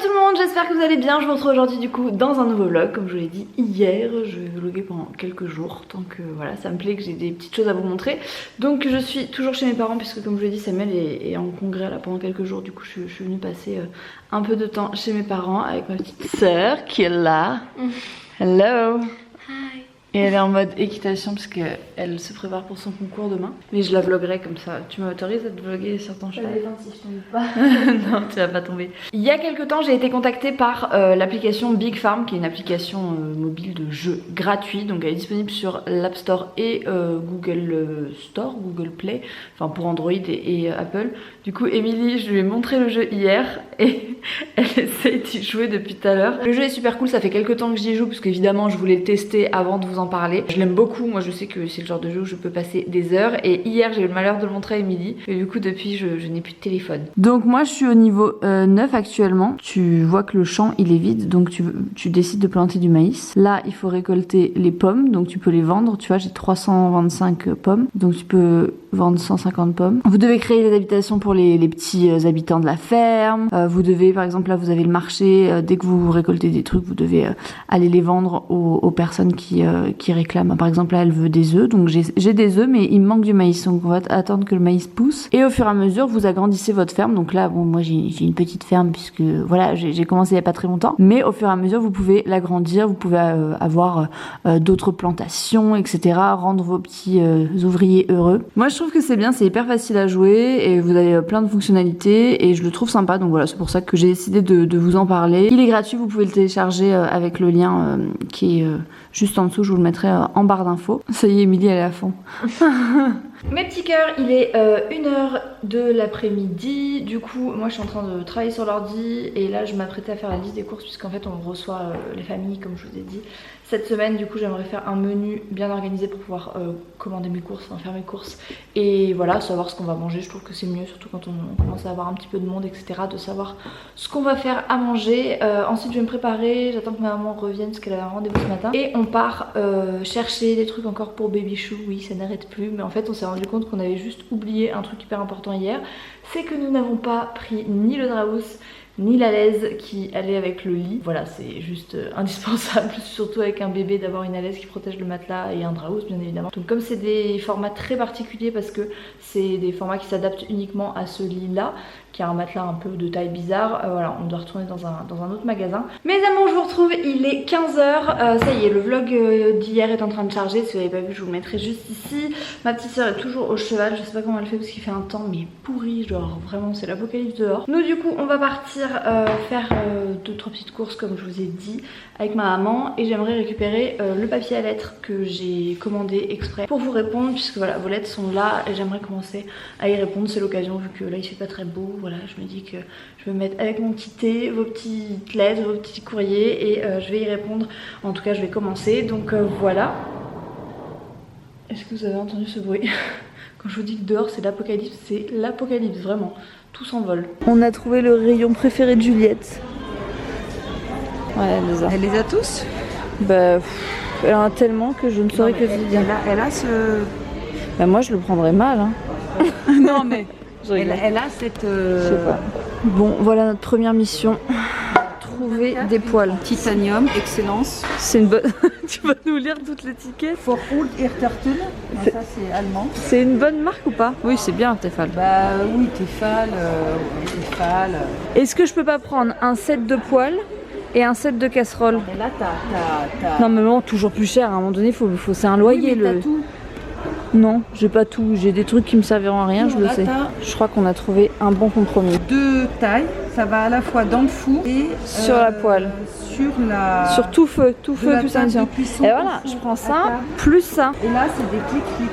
tout le monde, j'espère que vous allez bien. Je vous retrouve aujourd'hui du coup dans un nouveau vlog. Comme je vous l'ai dit hier, je vais vlogger pendant quelques jours. Tant que voilà, ça me plaît que j'ai des petites choses à vous montrer. Donc je suis toujours chez mes parents puisque comme je vous l'ai dit, Samuel est en congrès là pendant quelques jours. Du coup je suis venue passer un peu de temps chez mes parents avec ma petite sœur qui est là. Hello. Hi. Et elle est en mode équitation parce qu'elle se prépare pour son concours demain. Mais je la vloggerai comme ça. Tu m'autorises à te vlogger sur ton cheval? Si je tombe pas. Non, tu vas pas tomber. Il y a quelques temps, j'ai été contactée par l'application Big Farm, qui est une application mobile de jeux gratuit. Donc elle est disponible sur l'App Store et Google Store, Google Play, enfin pour Android et Apple. Du coup, Émilie, je lui ai montré le jeu hier et elle essaie d'y jouer depuis tout à l'heure. Le jeu est super cool, ça fait quelques temps que j'y joue parce qu'évidemment je voulais le tester avant de vous en parler. Je l'aime beaucoup, moi je sais que c'est le genre de jeu où je peux passer des heures et hier j'ai eu le malheur de le montrer à Émilie et du coup depuis je n'ai plus de téléphone. Donc moi je suis au niveau 9 actuellement. Tu vois que le champ il est vide, donc tu décides de planter du maïs. Là il faut récolter les pommes, donc tu peux les vendre. Tu vois, j'ai 325 pommes, donc tu peux vendre 150 pommes. Vous devez créer des habitations pour les petits habitants de la ferme. Vous devez, par exemple, là vous avez le marché. Dès que vous récoltez des trucs, vous devez aller les vendre aux personnes qui réclament. Par exemple, là elle veut des œufs, donc j'ai des œufs, mais il me manque du maïs, donc on va attendre que le maïs pousse. Et au fur et à mesure, vous agrandissez votre ferme. Donc là, bon, moi j'ai une petite ferme puisque voilà, j'ai commencé il y a pas très longtemps. Mais au fur et à mesure, vous pouvez l'agrandir. Vous pouvez avoir d'autres plantations, etc. Rendre vos petits ouvriers heureux. Moi, je trouve que c'est bien, c'est hyper facile à jouer et vous avez plein de fonctionnalités et je le trouve sympa. Donc voilà, c'est pour ça que j'ai décidé de vous en parler. Il est gratuit, vous pouvez le télécharger avec le lien qui est juste en dessous. Je vous le mettrai en barre d'infos. Ça y est, Émilie, elle est à fond. Mes petits cœurs, il est 1h de l'après-midi. Du coup, moi je suis en train de travailler sur l'ordi et là je m'apprêtais à faire la liste des courses puisqu'en fait on reçoit les familles comme je vous ai dit cette semaine. Du coup j'aimerais faire un menu bien organisé pour pouvoir commander mes courses, enfin faire mes courses et voilà, savoir ce qu'on va manger. Je trouve que c'est mieux, surtout quand on commence à avoir un petit peu de monde, etc., de savoir ce qu'on va faire à manger. Ensuite je vais me préparer, j'attends que ma maman revienne parce qu'elle avait un rendez-vous ce matin et on part chercher des trucs encore pour Baby Chou. Oui, ça n'arrête plus, mais en fait on s'est rendu compte qu'on avait juste oublié un truc hyper important hier, c'est que nous n'avons pas pris ni le Draus ni la laise qui allait avec le lit. Voilà, c'est juste indispensable, surtout avec un bébé, d'avoir une alaise qui protège le matelas et un Draus bien évidemment. Donc comme c'est des formats très particuliers parce que c'est des formats qui s'adaptent uniquement à ce lit là, qui a un matelas un peu de taille bizarre, voilà, on doit retourner dans un autre magasin. Mes amours, je vous retrouve, il est 15h, ça y est, le vlog d'hier est en train de charger. Si vous n'avez pas vu, je vous le mettrai juste ici. Ma petite soeur est toujours au cheval, je sais pas comment elle fait parce qu'il fait un temps mais pourri, genre vraiment c'est l'apocalypse dehors. Nous du coup on va partir faire 2-3 petites courses comme je vous ai dit avec ma maman et j'aimerais récupérer le papier à lettres que j'ai commandé exprès pour vous répondre puisque voilà, vos lettres sont là et j'aimerais commencer à y répondre. C'est l'occasion vu que là il fait pas très beau. Voilà, je me dis que je vais me mettre avec mon petit thé, vos petites lettres, vos petits courriers et je vais y répondre. En tout cas je vais commencer, donc voilà. Est-ce que vous avez entendu ce bruit? Quand je vous dis que dehors c'est l'apocalypse vraiment, tout s'envole. On a trouvé le rayon préféré de Juliette. Ouais, elle les a. Elle les a tous? Bah, elle en a tellement que je ne saurais que te dire. Elle a ce... Bah moi je le prendrais mal hein. Non mais elle a cette... Je sais pas. Bon, voilà notre première mission. Trouver des poils. Titanium, excellence. C'est une bonne... Tu vas nous lire toutes les tickets. For Old Irtertun. Ça c'est allemand. C'est une bonne marque ou pas? Oui, c'est bien Tefal. Bah oui, Tefal. Est-ce que je peux pas prendre un set de poils et un set de casseroles? Mais là t'as... Non mais bon, toujours plus cher, à un moment donné, c'est un loyer. Oui, mais t'as tout. Non, j'ai pas tout, j'ai des trucs qui me serviront à rien, non, je le sais. Je crois qu'on a trouvé un bon compromis. Deux tailles, ça va à la fois dans le four et sur la poêle. Sur tout feu plus un. Et voilà, je prends ça plus ça. Et là c'est des clics.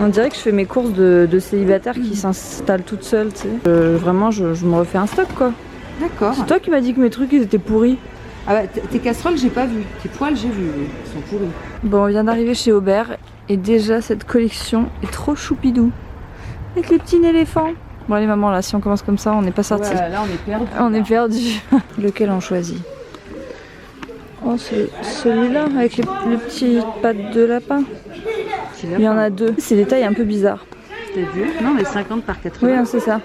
On dirait que je fais mes courses de célibataire qui s'installent toutes seules, tu sais. Vraiment, je me refais un stock quoi. D'accord. C'est toi qui m'as dit que mes trucs ils étaient pourris. Ah bah tes casseroles j'ai pas vu, tes poêles j'ai vu, ils sont pourris. Bon, on vient d'arriver chez Aubert et déjà cette collection est trop choupidou. Avec les petits éléphants. Bon allez maman, là si on commence comme ça on n'est pas sorti. Ouais, là on est perdu. On est perdu. Lequel on choisit? Oh c'est celui-là avec les petites pattes de lapin. Il y en a deux. C'est des tailles un peu bizarres. T'as vu? Non mais 50 par 80. Oui hein, c'est ça.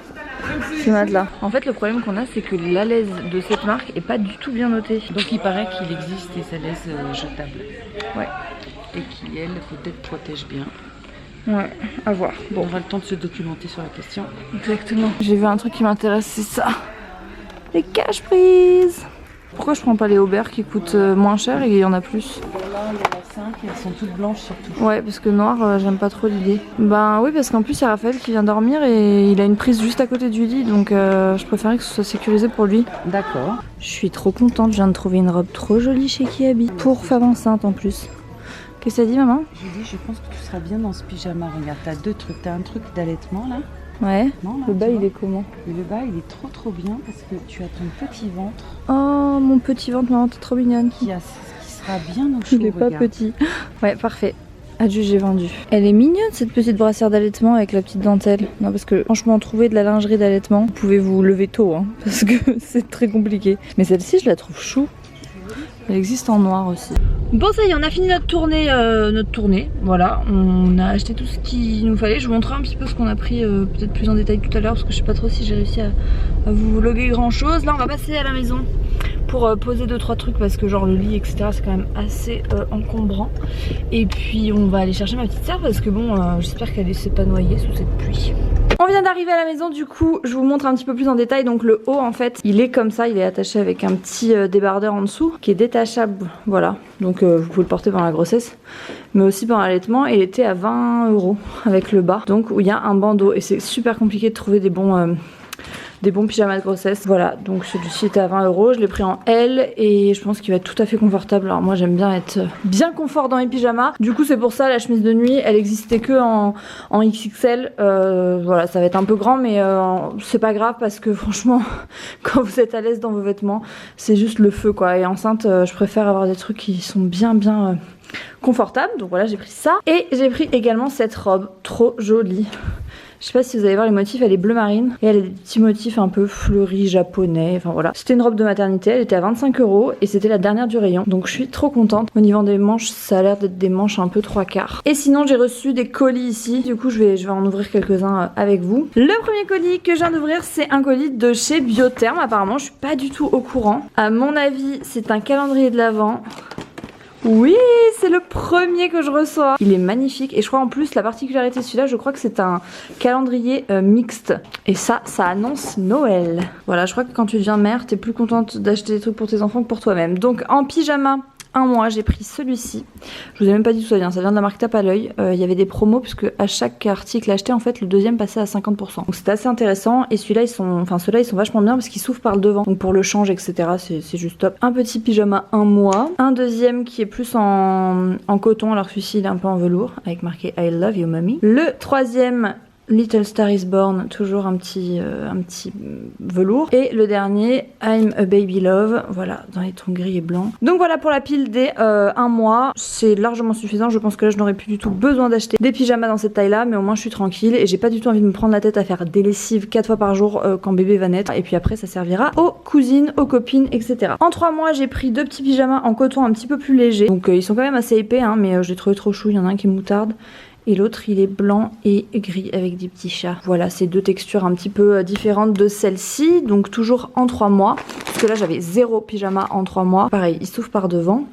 ce matelas. En fait, le problème qu'on a, c'est que l'alaise de cette marque est pas du tout bien notée. Donc il paraît qu'il existe des alaises jetables. Ouais. Et qui, elles, peut-être protègent bien. Ouais, à voir. Bon, on aura le temps de se documenter sur la question. Exactement. J'ai vu un truc qui m'intéresse, c'est ça. Les cash prises. Pourquoi je prends pas les Aubert qui coûtent moins cher et il y en a plus? Là, il y en a 5 et elles sont toutes blanches surtout. Ouais, parce que noir, j'aime pas trop l'idée. Ben oui, parce qu'en plus, il y a Raphaël qui vient dormir et il a une prise juste à côté du lit, donc je préférais que ce soit sécurisé pour lui. D'accord. Je suis trop contente, je viens de trouver une robe trop jolie chez Kiabi. Pour femme enceinte en plus. Qu'est-ce que ça dit, maman? J'ai dit, je pense que tu seras bien dans ce pyjama. Regarde, t'as deux trucs. T'as un truc d'allaitement là. Ouais. Non, là, le bas, il est comment? Et le bas, il est trop bien parce que tu as ton petit ventre. Oh, mon petit ventre, maman, t'es trop mignonne. Qui sera bien au chaud. Il est pas petit. Ouais, parfait. Adieu, j'ai vendu. Elle est mignonne cette petite brassière d'allaitement avec la petite dentelle. Non, parce que franchement, trouver de la lingerie d'allaitement, vous pouvez vous lever tôt, hein, parce que c'est très compliqué. Mais celle-ci, je la trouve chou. Elle existe en noir aussi. Bon, ça y est, on a fini notre tournée. Voilà, on a acheté tout ce qu'il nous fallait. Je vous montrerai un petit peu ce qu'on a pris peut-être plus en détail tout à l'heure parce que je sais pas trop si j'ai réussi à vous vlogger grand chose. Là, on va passer à la maison pour poser 2-3 trucs parce que genre le lit etc c'est quand même assez encombrant. Et puis on va aller chercher ma petite sœur parce que bon, j'espère qu'elle ne s'est pas noyée sous cette pluie. On vient d'arriver à la maison, du coup je vous montre un petit peu plus en détail. Donc le haut en fait il est comme ça, il est attaché avec un petit débardeur en dessous qui est détachable, voilà. Donc vous pouvez le porter pendant la grossesse mais aussi pendant l'allaitement. Il était à 20 € avec le bas, donc où il y a un bandeau et c'est super compliqué de trouver des bons pyjamas de grossesse. Voilà, donc celui-ci était à 20 €, je l'ai pris en L et je pense qu'il va être tout à fait confortable. Alors moi j'aime bien être bien confort dans les pyjamas, du coup c'est pour ça la chemise de nuit elle existait que en XXL. Voilà, ça va être un peu grand mais c'est pas grave parce que franchement quand vous êtes à l'aise dans vos vêtements c'est juste le feu quoi. Et enceinte je préfère avoir des trucs qui sont bien confortables. Donc voilà, j'ai pris ça et j'ai pris également cette robe trop jolie. Je sais pas si vous allez voir les motifs, elle est bleu marine et elle a des petits motifs un peu fleuris japonais, enfin voilà. C'était une robe de maternité, elle était à 25 € et c'était la dernière du rayon. Donc je suis trop contente. Au niveau des manches, ça a l'air d'être des manches un peu 3/4. Et sinon j'ai reçu des colis ici, du coup je vais en ouvrir quelques-uns avec vous. Le premier colis que je viens d'ouvrir, c'est un colis de chez Biotherm. Apparemment je suis pas du tout au courant. À mon avis c'est un calendrier de l'Avent. Oui, c'est le premier que je reçois. Il est magnifique et je crois en plus la particularité de celui-là, je crois que c'est un calendrier mixte. Et ça annonce Noël. Voilà, je crois que quand tu deviens mère, t'es plus contente d'acheter des trucs pour tes enfants que pour toi-même. Donc en pyjama, un mois, j'ai pris celui-ci. Je vous ai même pas dit d'où ça vient de la marque Tape à l'œil. Il y avait des promos puisque à chaque article acheté en fait le deuxième passait à 50%. Donc c'était assez intéressant et ceux-là ils sont vachement bien parce qu'ils s'ouvrent par le devant. Donc pour le change etc c'est juste top. Un petit pyjama un mois. Un deuxième qui est plus en coton alors que celui-ci il est un peu en velours avec marqué I love you mommy. Le troisième Little Star is Born, toujours un petit velours. Et le dernier, I'm a Baby Love, voilà, dans les tons gris et blancs. Donc voilà pour la pile des 1 mois, c'est largement suffisant. Je pense que là je n'aurais plus du tout besoin d'acheter des pyjamas dans cette taille là, mais au moins je suis tranquille et j'ai pas du tout envie de me prendre la tête à faire des lessives 4 fois par jour quand bébé va naître. Et puis après ça servira aux cousines, aux copines, etc. En 3 mois j'ai pris 2 petits pyjamas en coton un petit peu plus légers. Donc ils sont quand même assez épais hein, mais je les trouvais trop chou. Il y en a un qui est moutarde. Et l'autre il est blanc et gris avec des petits chats. Voilà, c'est 2 textures un petit peu différentes de celle-ci. Donc toujours en 3 mois. Parce que là j'avais 0 pyjama en 3 mois. Pareil, il s'ouvre par devant.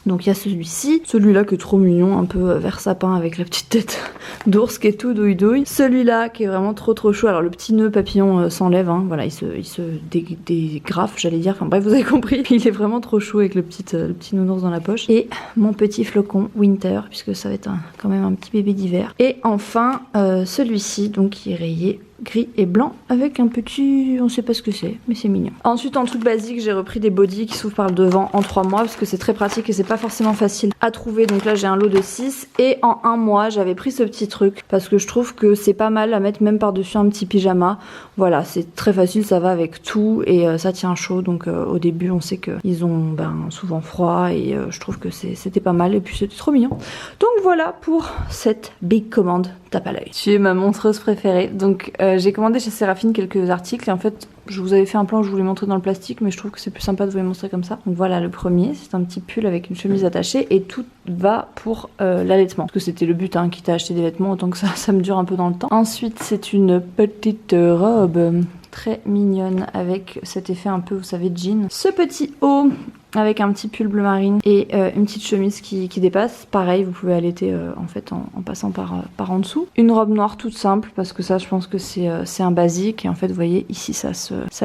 Donc il y a celui-ci, celui-là qui est trop mignon, un peu vert sapin avec la petite tête d'ours qui est tout douille douille. Celui-là qui est vraiment trop chou. Alors le petit nœud papillon s'enlève, hein. Voilà, il se dégrafe, j'allais dire. Enfin bref, vous avez compris. Il est vraiment trop chou avec le petit nounours dans la poche. Et mon petit flocon Winter, puisque ça va être quand même un petit bébé d'hiver. Et enfin celui-ci, donc qui est rayé gris et blanc avec un petit, on sait pas ce que c'est mais c'est mignon. Ensuite en truc basique j'ai repris des bodys qui s'ouvrent par le devant en 3 mois parce que c'est très pratique et c'est pas forcément facile à trouver. Donc là j'ai un lot de 6 et en 1 mois j'avais pris ce petit truc parce que je trouve que c'est pas mal à mettre même par dessus un petit pyjama. Voilà, c'est très facile, ça va avec tout et ça tient chaud. Donc au début on sait qu'ils ont souvent froid et je trouve que c'était pas mal et puis c'était trop mignon. Donc voilà pour cette big commande Tape à l'œil. Tu es ma montreuse préférée. Donc j'ai commandé chez Séraphine quelques articles et en fait je vous avais fait un plan où je voulais montrer dans le plastique mais je trouve que c'est plus sympa de vous les montrer comme ça. Donc voilà le premier, c'est un petit pull avec une chemise attachée et tout va pour l'allaitement. Parce que c'était le but, hein, quitte à acheter des vêtements autant que ça me dure un peu dans le temps. Ensuite c'est une petite robe très mignonne avec cet effet un peu, vous savez, jean. Ce petit haut avec un petit pull bleu marine et une petite chemise qui dépasse. Pareil, vous pouvez allaiter en fait en passant par en dessous. Une robe noire toute simple parce que ça, je pense que c'est un basique. Et en fait, vous voyez, ici, ça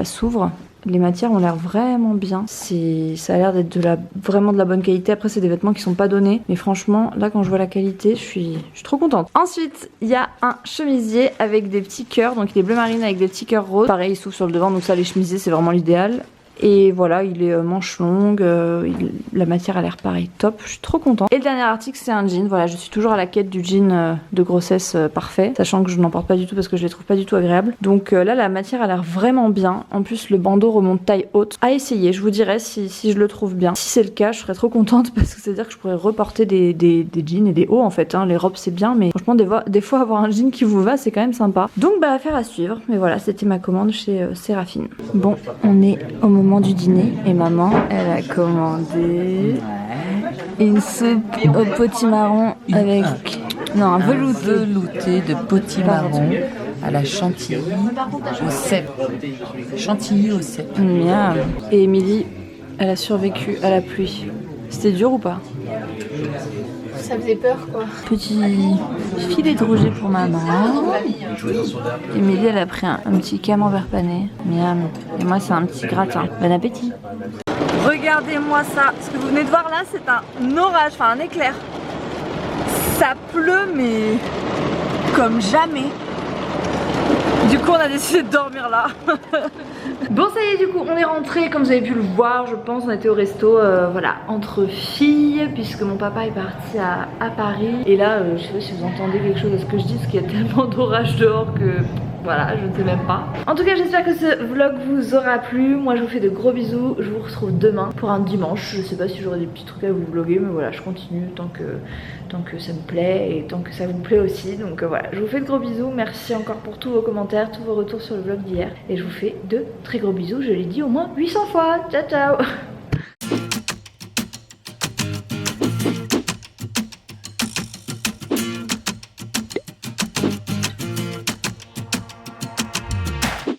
s'ouvre. Les matières ont l'air vraiment bien. Ça a l'air d'être vraiment de la bonne qualité. Après, c'est des vêtements qui sont pas donnés. Mais franchement, là, quand je vois la qualité, je suis trop contente. Ensuite, il y a un chemisier avec des petits cœurs. Donc, il est bleu marine avec des petits cœurs roses. Pareil, il s'ouvre sur le devant. Donc ça, les chemisiers, c'est vraiment l'idéal. Et voilà, il est manche longue, la matière a l'air pareil, top, je suis trop contente. Et le dernier article, c'est un jean. Voilà, je suis toujours à la quête du jean de grossesse parfait, sachant que je n'en porte pas du tout parce que je les trouve pas du tout agréables. Donc là, la matière a l'air vraiment bien. En plus, le bandeau remonte taille haute. À essayer, je vous dirai si je le trouve bien. Si c'est le cas, je serais trop contente parce que c'est-à-dire que je pourrais reporter des jeans et des hauts en fait. Hein. Les robes, c'est bien, mais franchement, des fois, avoir un jean qui vous va, c'est quand même sympa. Donc, bah, affaire à suivre. Mais voilà, c'était ma commande chez Séraphine. Bon, on est au moment du dîner et maman elle a commandé une soupe au potimarron avec un velouté de potimarron à la chantilly au cèpe. Chantilly au cèpe. Miam. Et Émilie, elle a survécu à la pluie. C'était dur ou pas? Ça faisait peur quoi. Petit filet de Roger pour maman. Émilie, elle a pris un petit camembert pané. Miam. Et moi, c'est un petit gratin. Bon appétit. Regardez-moi ça. Ce que vous venez de voir là, c'est un orage, enfin un éclair. Ça pleut, mais comme jamais. Du coup, on a décidé de dormir là. Bon, ça y est, du coup, on est rentré. Comme vous avez pu le voir, je pense, on était au resto, voilà, entre filles, puisque mon papa est parti à Paris. Et là, je sais pas si vous entendez quelque chose à ce que je dis, parce qu'il y a tellement d'orage dehors que... Voilà, je ne sais même pas. En tout cas, j'espère que ce vlog vous aura plu. Moi, je vous fais de gros bisous. Je vous retrouve demain pour un dimanche. Je sais pas si j'aurai des petits trucs à vous vlogger, mais voilà, je continue tant que ça me plaît et tant que ça vous plaît aussi. Donc voilà, je vous fais de gros bisous. Merci encore pour tous vos commentaires, tous vos retours sur le vlog d'hier. Et je vous fais de très gros bisous. Je l'ai dit au moins 800 fois. Ciao, ciao!